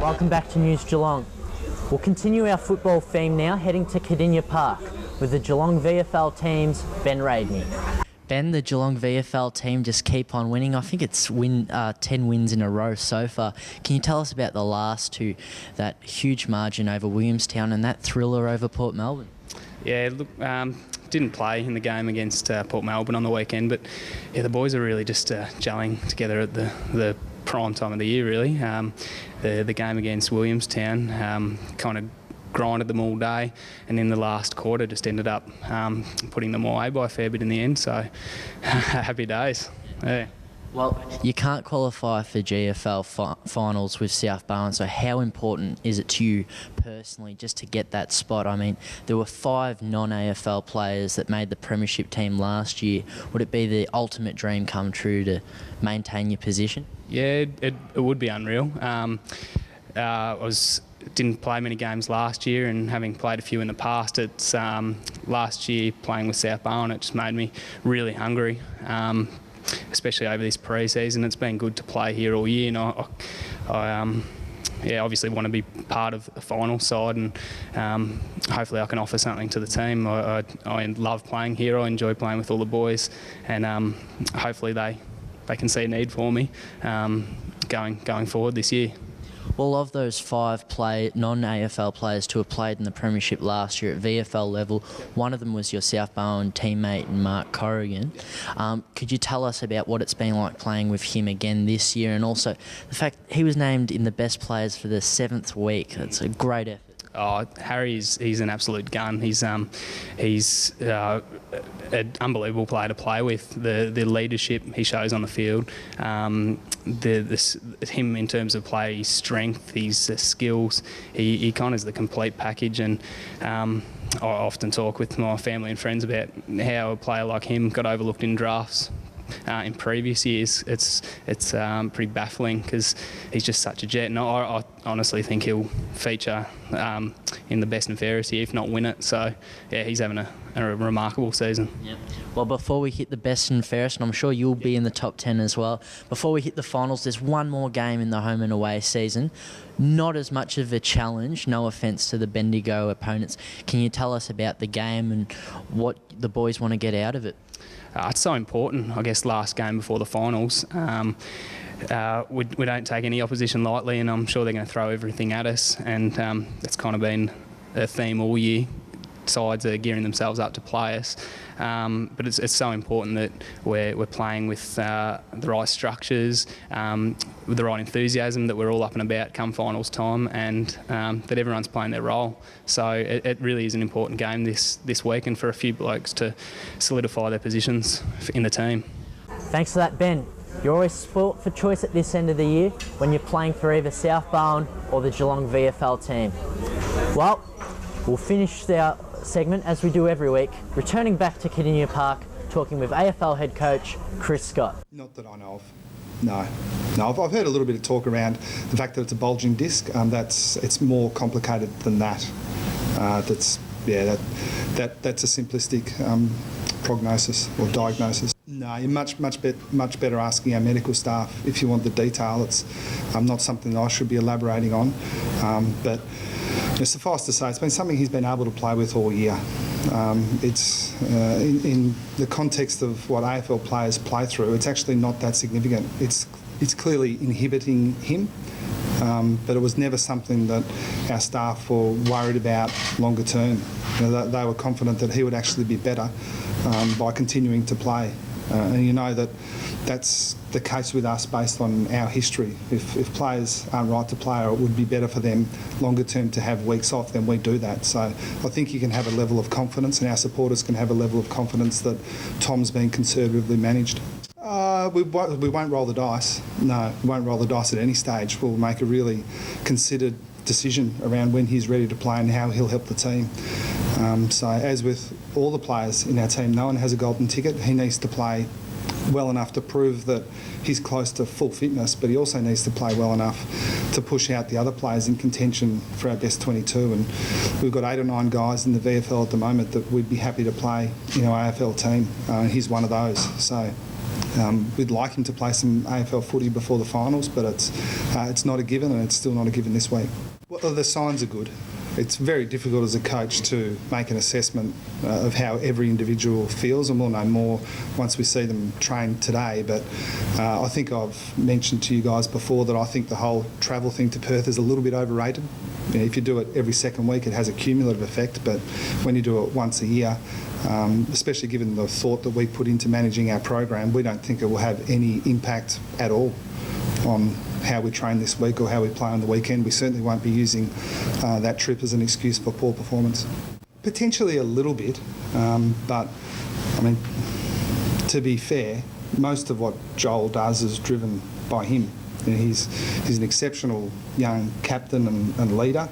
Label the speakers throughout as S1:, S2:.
S1: Welcome back to News Geelong. We'll continue our football theme now, heading to Cardinia Park with the Geelong VFL team's Ben Radney. Ben, the Geelong VFL team just keep on winning. I think it's 10 wins in a row so far. Can you tell us about the last two, that huge margin over Williamstown and that thriller over Port Melbourne?
S2: Yeah, look, didn't play in the game against Port Melbourne on the weekend, but yeah, the boys are really just gelling together at the prime time of the year, really. The game against Williamstown kind of grinded them all day, and in the last quarter just ended up putting them away by a fair bit in the end, so happy days. Yeah.
S1: Well, you can't qualify for GFL finals with South Barwon, so how important is it to you personally just to get that spot? I mean, there were 5 non-AFL players that made the premiership team last year. Would it be the ultimate dream come true to maintain your position?
S2: Yeah, it would be unreal. Didn't play many games last year, and having played a few in the past, it's last year playing with South Barwon, it just made me really hungry. Especially over this pre-season, it's been good to play here all year, and I obviously want to be part of the final side, and hopefully I can offer something to the team. I love playing here. I enjoy playing with all the boys, and hopefully they can see a need for me going forward this year.
S1: Well, of those 5 non-AFL players to have played in the premiership last year at VFL level, one of them was your South Barwon teammate, Mark Corrigan. Could you tell us about what it's been like playing with him again this year, and also the fact he was named in the best players for the 7th week? That's a great effort.
S2: Oh, he's an absolute gun. He's an unbelievable player to play with. The leadership he shows on the field, him in terms of play, his strength, his skills, he kind of is the complete package. And I often talk with my family and friends about how a player like him got overlooked in drafts in previous years. It's pretty baffling because he's just such a jet, and I honestly think he'll feature in the best and fairest here, if not win it. So yeah, he's having a remarkable season.
S1: Yep. Well, before we hit the best and fairest, and I'm sure you'll be in the top 10 as well, before we hit the finals, there's one more game in the home and away season. Not as much of a challenge, no offence to the Bendigo opponents. Can you tell us about the game and what the boys want to get out of it?
S2: It's so important, I guess, last game before the finals. We don't take any opposition lightly, and I'm sure they're going to throw everything at us, and that's kind of been a theme all year. Sides are gearing themselves up to play us, but it's so important that we're playing with the right structures, with the right enthusiasm, that we're all up and about come finals time, and that everyone's playing their role. So it really is an important game this week, and for a few blokes to solidify their positions in the team.
S1: Thanks for that, Ben. You're always sport for choice at this end of the year when you're playing for either South Barwon or the Geelong VFL team. Well, we'll finish our segment as we do every week, returning back to Cardinia Park, talking with AFL head coach Chris Scott.
S3: Not that I know of. No. I've heard a little bit of talk around the fact that it's a bulging disc. It's more complicated than that. That's a simplistic prognosis or diagnosis. No, you're much better asking our medical staff if you want the detail. It's not something that I should be elaborating on, but suffice to say, it's been something he's been able to play with all year. It's in the context of what AFL players play through, it's actually not that significant. It's clearly inhibiting him, but it was never something that our staff were worried about longer term. They were confident that he would actually be better by continuing to play. And that's the case with us based on our history. If players aren't right to play, or it would be better for them longer term to have weeks off, then we do that. So I think you can have a level of confidence, and our supporters can have a level of confidence that Tom's been conservatively managed. We won't roll the dice. No, we won't roll the dice at any stage. We'll make a really considered decision around when he's ready to play and how he'll help the team. So as with all the players in our team, no one has a golden ticket. He needs to play well enough to prove that he's close to full fitness, but he also needs to play well enough to push out the other players in contention for our best 22. And we've got 8 or 9 guys in the VFL at the moment that we'd be happy to play in our AFL team. He's one of those. So We'd like him to play some AFL footy before the finals, but it's not a given, and it's still not a given this week. Well, the signs are good. It's very difficult as a coach to make an assessment of how every individual feels, and we'll know more once we see them train today. But I think I've mentioned to you guys before that I think the whole travel thing to Perth is a little bit overrated. You know, if you do it every second week, it has a cumulative effect, but when you do it once a year, especially given the thought that we put into managing our program, we don't think it will have any impact at all on how we train this week or how we play on the weekend. We certainly won't be using that trip as an excuse for poor performance. Potentially a little bit, but I mean, to be fair, most of what Joel does is driven by him. You know, he's an exceptional young captain and leader.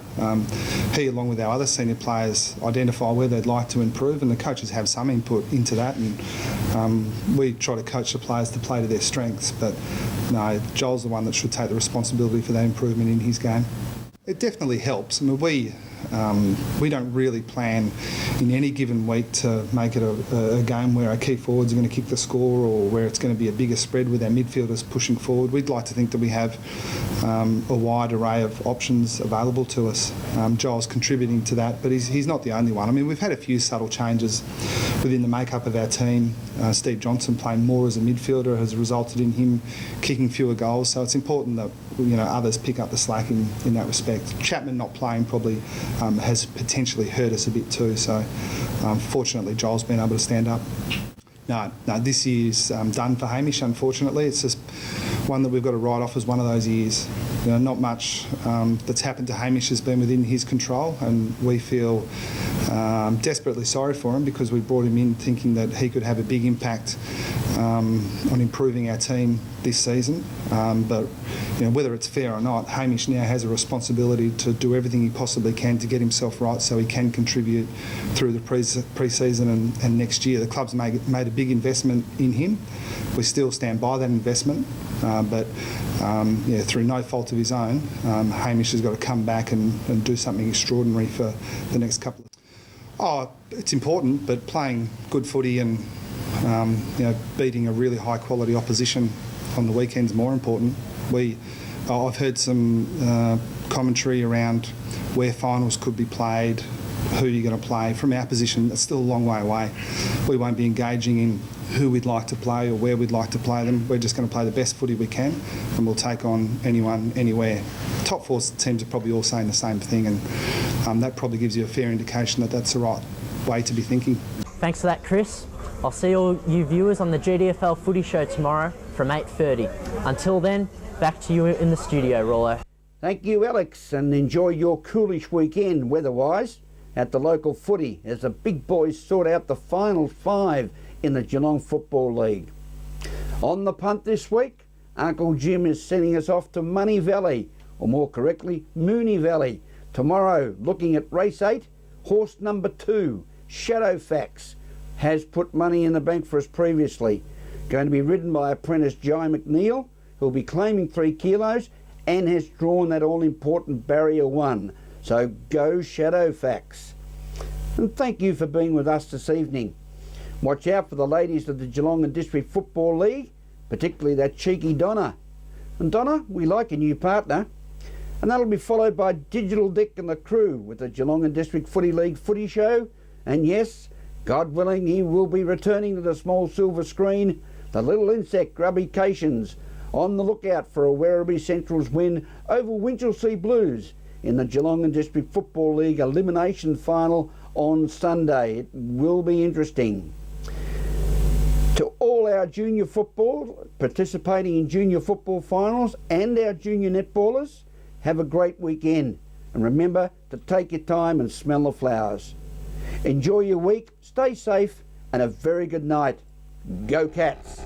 S3: He, along with our other senior players, identify where they'd like to improve, and the coaches have some input into that, and we try to coach the players to play to their strengths. But no, Joel's the one that should take the responsibility for that improvement in his game. It definitely helps. I mean, we don't really plan in any given week to make it a game where our key forwards are going to kick the score or where it's going to be a bigger spread with our midfielders pushing forward. We'd like to think that we have a wide array of options available to us. Joel's contributing to that, but he's not the only one. I mean, we've had a few subtle changes within the makeup of our team. Steve Johnson playing more as a midfielder has resulted in him kicking fewer goals, so it's important that others pick up the slack in that respect. Chapman not playing probably has potentially hurt us a bit too, so fortunately Joel's been able to stand up. No, this year's done for Hamish, unfortunately. It's just one that we've got to write off as one of those years. Not much that's happened to Hamish has been within his control, and we feel desperately sorry for him because we brought him in thinking that he could have a big impact on improving our team this season. But whether it's fair or not, Hamish now has a responsibility to do everything he possibly can to get himself right so he can contribute through the pre-season and next year. The club's made a big investment in him. We still stand by that investment, but through no fault of his own, Hamish has got to come back and do something extraordinary for the next couple of... It's important, but playing good footy and beating a really high quality opposition on the weekend's more important. I've heard some commentary around where finals could be played, who you're going to play. From our position, that's still a long way away. We won't be engaging in who we'd like to play or where we'd like to play them. We're just going to play the best footy we can, and we'll take on anyone, anywhere. Top four teams are probably all saying the same thing, and that probably gives you a fair indication that that's the right way to be thinking.
S1: Thanks for that, Chris. I'll see all you viewers on the GDFL Footy Show tomorrow from 8:30. Until then, back to you in the studio, Rollo.
S4: Thank you, Alex, and enjoy your coolish weekend weather-wise at the local footy as the big boys sort out the final 5 in the Geelong Football League. On the punt this week, Uncle Jim is sending us off to Money Valley, or more correctly, Mooney Valley, tomorrow, looking at race 8, horse number 2, Shadowfax, has put money in the bank for us previously. Going to be ridden by apprentice Jai McNeil, who'll be claiming 3 kilos and has drawn that all-important barrier 1. So go Shadowfax. And thank you for being with us this evening. Watch out for the ladies of the Geelong and District Football League, particularly that cheeky Donna. And Donna, we like a new partner. And that'll be followed by Digital Dick and the crew with the Geelong and District Footy League Footy Show. And yes, God willing, he will be returning to the small silver screen, the Little Insect Grubbications, on the lookout for a Werribee Central's win over Winchelsea Blues in the Geelong and District Football League elimination final on Sunday. It will be interesting. To all our junior football participating in junior football finals and our junior netballers, have a great weekend, and remember to take your time and smell the flowers. Enjoy your week, stay safe, and a very good night. Go Cats!